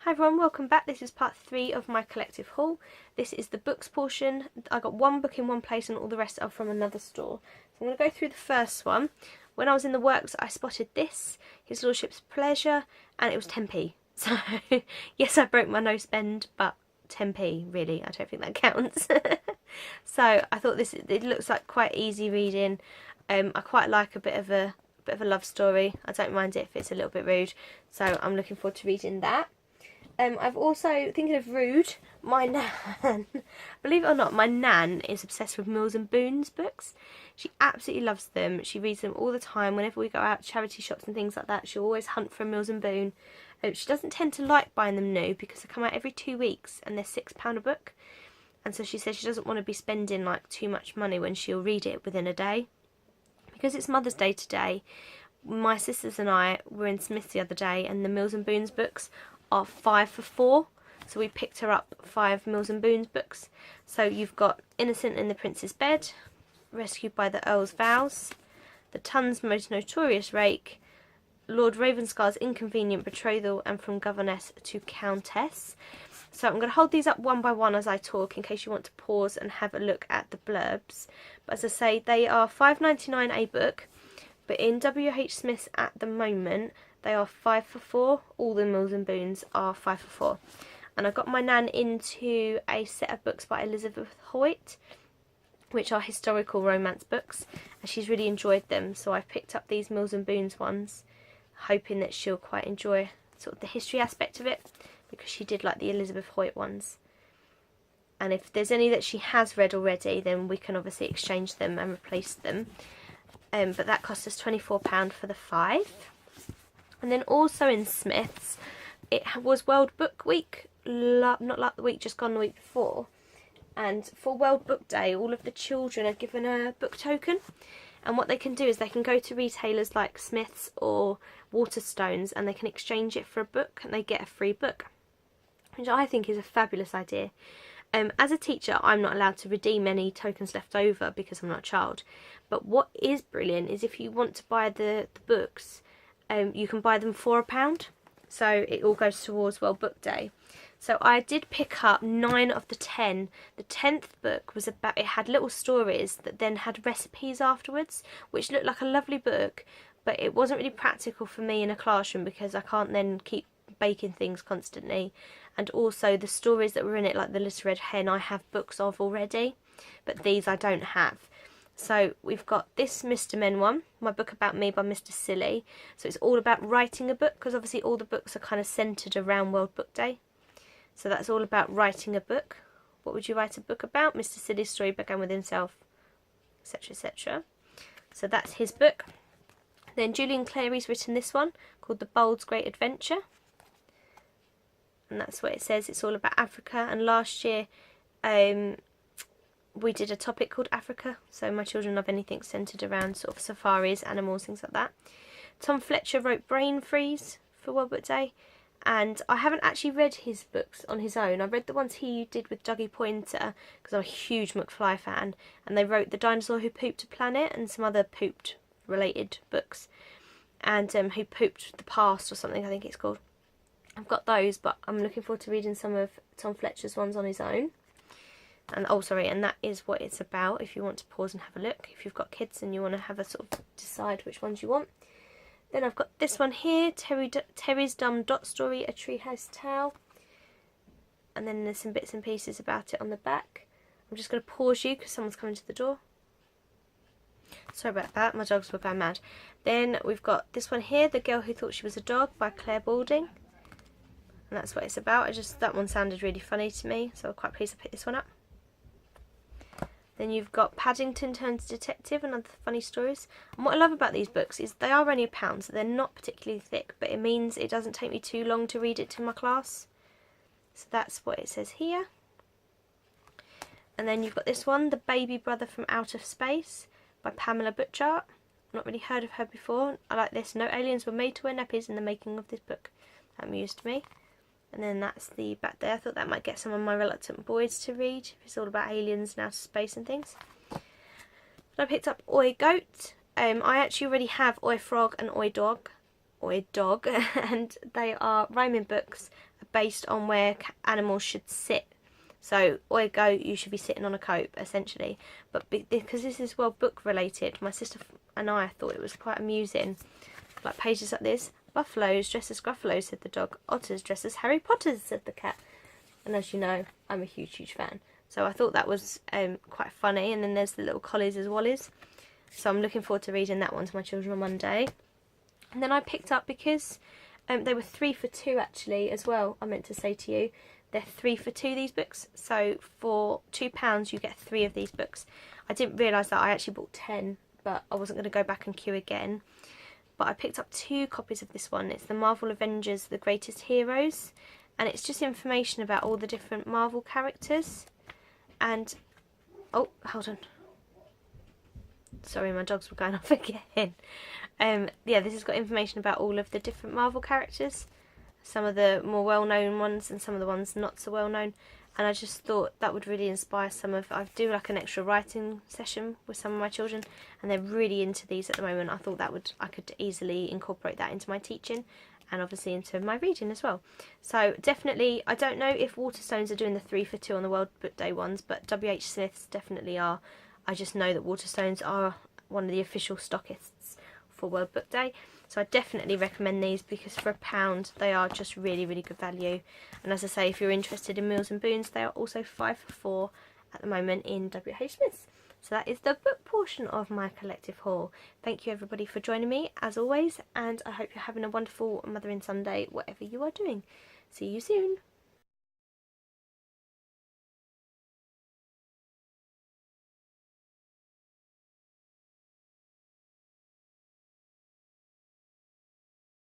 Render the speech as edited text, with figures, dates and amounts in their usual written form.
Hi everyone, welcome back. This is part 3 of my collective haul. This is the books portion. I got one book in one place and all the rest are from another store. So I'm going to go through the first one. When I was in the works I spotted this, His Lordship's Pleasure, and it was 10p. So yes, I broke my no spend, but 10p really, I don't think that counts. So I thought it looks like quite easy reading. I quite like a bit of a love story. I don't mind it if it's a little bit rude, so I'm looking forward to reading that. I've also, thinking of rude, my nan, believe it or not, my nan is obsessed with Mills and Boons books. She absolutely loves them. She reads them all the time. Whenever we go out to charity shops and things like that, she'll always hunt for a Mills and Boon. She doesn't tend to like buying them new because they come out every 2 weeks and they're £6 a book. And so she says she doesn't want to be spending like too much money when she'll read it within a day. Because it's Mother's Day today, my sisters and I were in Smith's the other day and the Mills and Boons books are 5 for 4, so we picked her up 5 Mills and Boons books. So you've got Innocent in the Prince's Bed, Rescued by the Earl's Vows, The Ton's Most Notorious Rake, Lord Ravenscar's Inconvenient Betrothal, and From Governess to Countess. So I'm going to hold these up one by one as I talk in case you want to pause and have a look at the blurbs. But as I say, they are £5.99 a book, but in WH Smith's at the moment they are 5 for 4. All the Mills and Boons are 5 for 4. And I got my nan into a set of books by Elizabeth Hoyt, which are historical romance books, and she's really enjoyed them. So I've picked up these Mills and Boons ones, hoping that she'll quite enjoy sort of the history aspect of it, because she did like the Elizabeth Hoyt ones. And if there's any that she has read already, then we can obviously exchange them and replace them. But that cost us £24 for the 5. And then also in Smith's, it was World Book Week, not like the week just gone, the week before. And for World Book Day, all of the children are given a book token. And what they can do is they can go to retailers like Smith's or Waterstones and they can exchange it for a book and they get a free book, which I think is a fabulous idea. As a teacher, I'm not allowed to redeem any tokens left over because I'm not a child. But what is brilliant is if you want to buy the books, you can buy them for £1, so it all goes towards World Book Day. So I did pick up 9 of the 10. The 10th book was about, it had little stories that then had recipes afterwards, which looked like a lovely book, but it wasn't really practical for me in a classroom because I can't then keep baking things constantly. And also the stories that were in it, like the Little Red Hen, I have books of already, but these I don't have. So we've got this Mr. Men one, My Book About Me by Mr. Silly. So it's all about writing a book, because obviously all the books are kind of centred around World Book Day. So that's all about writing a book. What would you write a book about? Mr. Silly's story began with himself, etc, etc. So that's his book. Then Julian Clary's written this one called The Bold's Great Adventure. And that's what it says. It's all about Africa. And last year we did a topic called Africa, so my children love anything centred around sort of safaris, animals, things like that. Tom Fletcher wrote Brain Freeze for World Book Day, and I haven't actually read his books on his own. I read the ones he did with Dougie Poynter because I'm a huge McFly fan, and they wrote The Dinosaur Who Pooped a Planet and some other pooped related books, and Who Pooped the Past or something I think it's called. I've got those, but I'm looking forward to reading some of Tom Fletcher's ones on his own. And and that is what it's about, if you want to pause and have a look, if you've got kids and you want to have a sort of decide which ones you want. Then I've got this one here, Terry's Dumb Dot Story, A Treehouse Tale. And then there's some bits and pieces about it on the back. I'm just going to pause you because someone's coming to the door. Sorry about that, my dogs were going mad. Then we've got this one here, The Girl Who Thought She Was a Dog by Claire Balding. And that's what it's about. That one sounded really funny to me, so I'm quite pleased I picked this one up. Then you've got Paddington Turns Detective and Other Funny Stories. And what I love about these books is they are only £1, so they're not particularly thick, but it means it doesn't take me too long to read it to my class. So that's what it says here. And then you've got this one, The Baby Brother from Outer Space by Pamela Butchart. Not really heard of her before. I like this. No aliens were made to wear nappies in the making of this book. That amused me. And then that's the back there. I thought that might get some of my reluctant boys to read. It's all about aliens and outer space and things. But I picked up Oi Goat. I actually already have Oi Frog and Oi Dog. And they are rhyming books based on where animals should sit. So, oi goat, you should be sitting on a cope, essentially. But because this is well book related, my sister and I thought it was quite amusing. Like pages like this: buffaloes dressed as Gruffaloes, said the dog. Otters dressed as Harry Potters, said the cat. And as you know, I'm a huge fan. So I thought that was quite funny. And then there's the little collies as wallies. So I'm looking forward to reading that one to my children on Monday. And then I picked up, because they were 3 for 2 actually as well, I meant to say to you. They're 3 for 2, these books. So for £2 you get 3 of these books. I didn't realise that I actually bought 10, but I wasn't going to go back and queue again. But I picked up 2 copies of this one. It's the Marvel Avengers The Greatest Heroes. And it's just information about all the different Marvel characters. And, oh, hold on. Sorry, my dogs were going off again. Yeah, this has got information about all of the different Marvel characters. Some of the more well-known ones and some of the ones not so well-known. And I just thought that would really inspire some of... I do like an extra writing session with some of my children, and they're really into these at the moment. I thought I could easily incorporate that into my teaching, and obviously into my reading as well. So definitely, I don't know if Waterstones are doing the 3 for 2 on the World Book Day ones, but WH Smith's definitely are. I just know that Waterstones are one of the official stockists for World Book Day. So I definitely recommend these, because for £1 they are just really good value. And as I say, if you're interested in Meals and Boons, they are also 5 for 4 at the moment in WH Smith's. So that is the book portion of my collective haul. Thank you everybody for joining me as always, and I hope you're having a wonderful Mothering Sunday, whatever you are doing. See you soon.